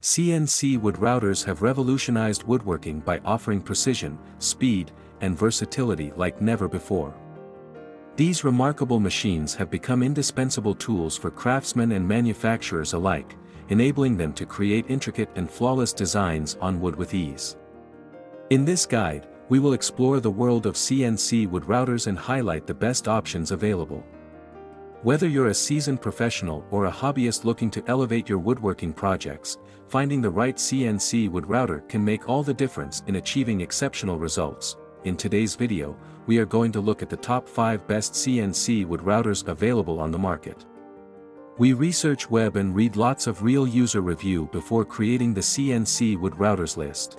CNC wood routers have revolutionized woodworking by offering precision, speed, and versatility like never before. These remarkable machines have become indispensable tools for craftsmen and manufacturers alike, enabling them to create intricate and flawless designs on wood with ease. In this guide, we will explore the world of CNC wood routers and highlight the best options available. Whether you're a seasoned professional or a hobbyist looking to elevate your woodworking projects, finding the right CNC wood router can make all the difference in achieving exceptional results. In today's video, we are going to look at the top 5 best CNC wood routers available on the market. We research web and read lots of real user review before creating the CNC wood routers list.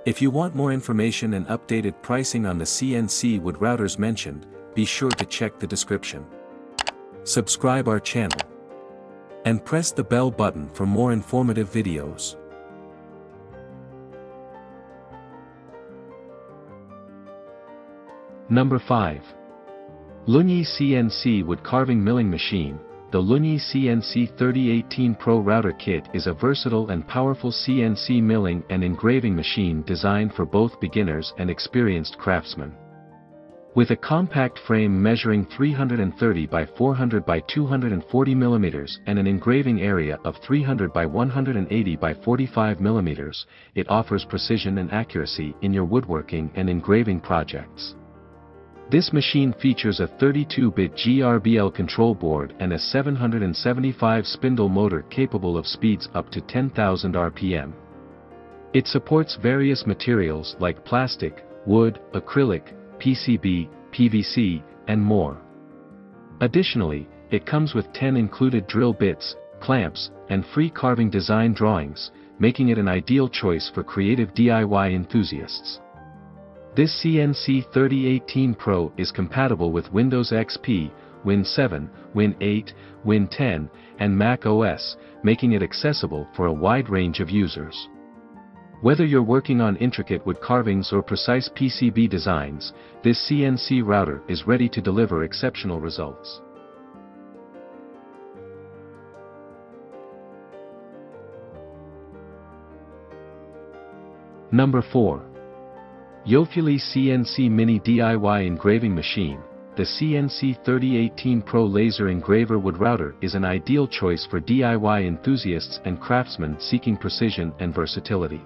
If you want more information and updated pricing on the CNC wood routers mentioned, be sure to check the description. Subscribe our channel and press the bell button for more informative videos. Number 5. LUNYEE CNC Wood Carving Milling Machine. The LUNYEE CNC 3018 Pro Router Kit is a versatile and powerful CNC milling and engraving machine designed for both beginners and experienced craftsmen. With a compact frame measuring 330 by 400 by 240 mm and an engraving area of 300 by 180 by 45 mm, it offers precision and accuracy in your woodworking and engraving projects. This machine features a 32-bit GRBL control board and a 775 spindle motor capable of speeds up to 10,000 RPM. It supports various materials like plastic, wood, acrylic, PCB, PVC, and more. Additionally, it comes with 10 included drill bits, clamps, and free carving design drawings, making it an ideal choice for creative DIY enthusiasts. This CNC 3018 Pro is compatible with Windows XP, Win 7, Win 8, Win 10, and Mac OS, making it accessible for a wide range of users. Whether you're working on intricate wood carvings or precise PCB designs, this CNC router is ready to deliver exceptional results. Number 4. Yofuly CNC Mini DIY Engraving Machine. The CNC 3018 Pro Laser Engraver Wood Router is an ideal choice for DIY enthusiasts and craftsmen seeking precision and versatility.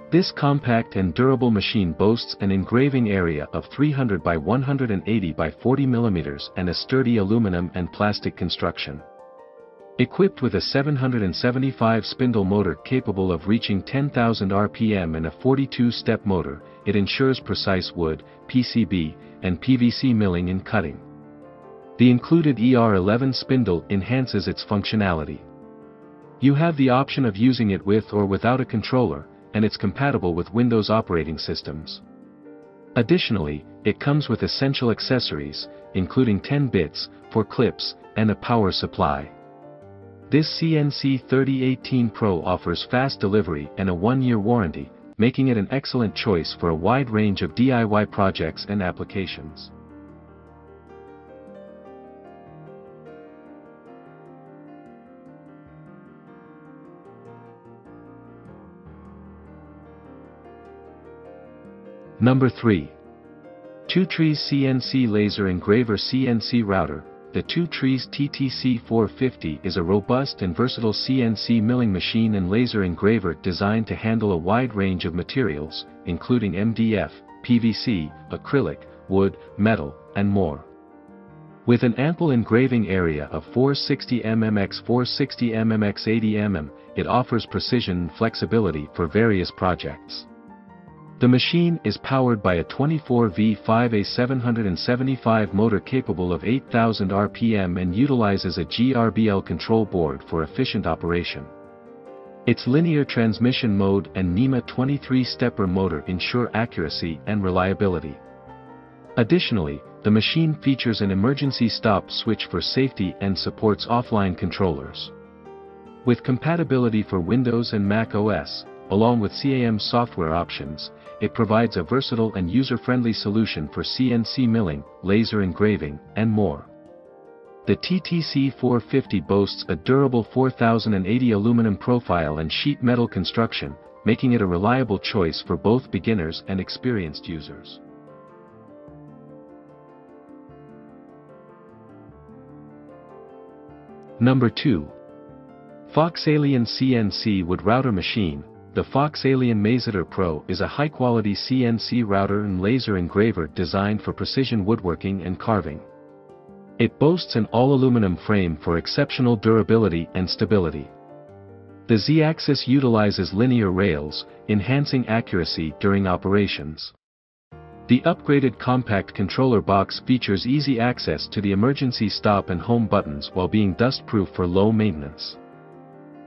This compact and durable machine boasts an engraving area of 300 by 180 by 40 mm and a sturdy aluminum and plastic construction. Equipped with a 775 spindle motor capable of reaching 10,000 RPM and a 42-step motor, it ensures precise wood, PCB, and PVC milling and cutting. The included ER11 spindle enhances its functionality. You have the option of using it with or without a controller, and it's compatible with Windows operating systems. Additionally, it comes with essential accessories, including 10 bits, 4 clips, and a power supply. This CNC 3018 Pro offers fast delivery and a 1-year warranty, making it an excellent choice for a wide range of DIY projects and applications. Number 3. TwoTrees CNC Laser Engraver CNC Router. The TwoTrees TTC450 is a robust and versatile CNC milling machine and laser engraver designed to handle a wide range of materials, including MDF, PVC, acrylic, wood, metal, and more. With an ample engraving area of 460 mm x 460 mm x 80 mm, it offers precision and flexibility for various projects. The machine is powered by a 24V5A 775 motor capable of 8,000 RPM and utilizes a GRBL control board for efficient operation. Its linear transmission mode and NEMA 23-stepper motor ensure accuracy and reliability. Additionally, the machine features an emergency stop switch for safety and supports offline controllers. With compatibility for Windows and Mac OS, along with CAM software options, it provides a versatile and user-friendly solution for CNC milling, laser engraving, and more. The TTC450 boasts a durable 4080 aluminum profile and sheet metal construction, making it a reliable choice for both beginners and experienced users. Number 2. FoxAlien CNC Wood Router Machine. The FoxAlien Mazeter Pro is a high-quality CNC router and laser engraver designed for precision woodworking and carving. It boasts an all-aluminum frame for exceptional durability and stability. The Z-axis utilizes linear rails, enhancing accuracy during operations. The upgraded compact controller box features easy access to the emergency stop and home buttons while being dust-proof for low maintenance.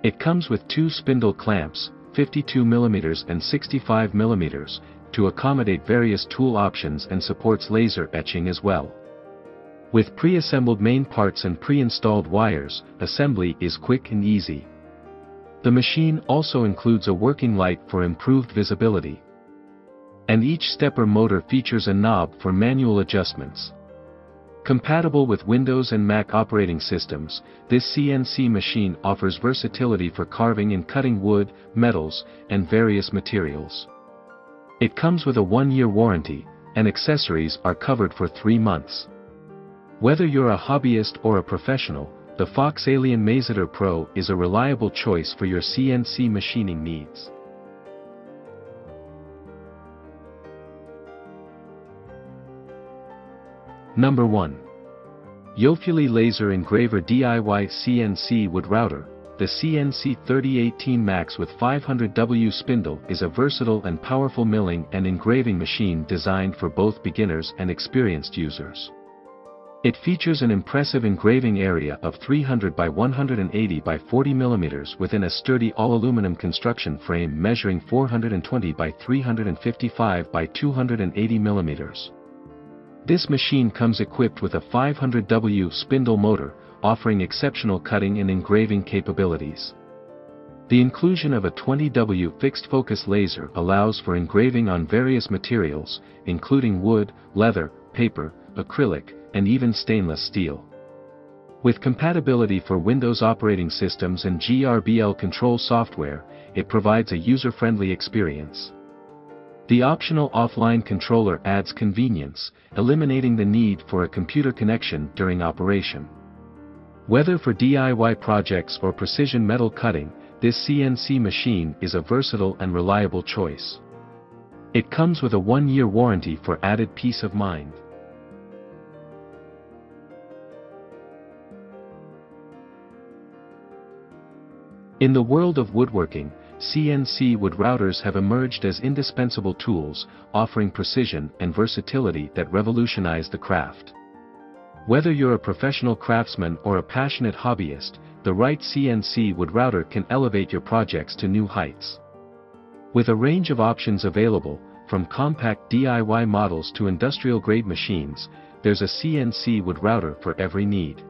It comes with 2 spindle clamps, 52mm and 65mm, to accommodate various tool options and supports laser etching as well. With pre-assembled main parts and pre-installed wires, assembly is quick and easy. The machine also includes a working light for improved visibility. And each stepper motor features a knob for manual adjustments. Compatible with Windows and Mac operating systems, this CNC machine offers versatility for carving and cutting wood, metals, and various materials. It comes with a 1-year warranty, and accessories are covered for 3 months. Whether you're a hobbyist or a professional, the FoxAlien Mazeter Pro is a reliable choice for your CNC machining needs. Number 1. Yofuly Laser Engraver DIY CNC Wood Router. The CNC 3018 Max with 500W spindle is a versatile and powerful milling and engraving machine designed for both beginners and experienced users. It features an impressive engraving area of 300 by 180 by 40 mm within a sturdy all-aluminum construction frame measuring 420 by 355 by 280 mm. This machine comes equipped with a 500W spindle motor, offering exceptional cutting and engraving capabilities. The inclusion of a 20W fixed-focus laser allows for engraving on various materials, including wood, leather, paper, acrylic, and even stainless steel. With compatibility for Windows operating systems and GRBL control software, it provides a user-friendly experience. The optional offline controller adds convenience, eliminating the need for a computer connection during operation. Whether for DIY projects or precision metal cutting, this CNC machine is a versatile and reliable choice. It comes with a 1-year warranty for added peace of mind. In the world of woodworking, CNC wood routers have emerged as indispensable tools, offering precision and versatility that revolutionize the craft. Whether you're a professional craftsman or a passionate hobbyist, the right CNC wood router can elevate your projects to new heights. With a range of options available, from compact DIY models to industrial-grade machines, there's a CNC wood router for every need.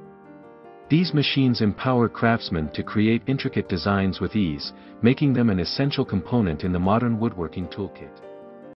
These machines empower craftsmen to create intricate designs with ease, making them an essential component in the modern woodworking toolkit.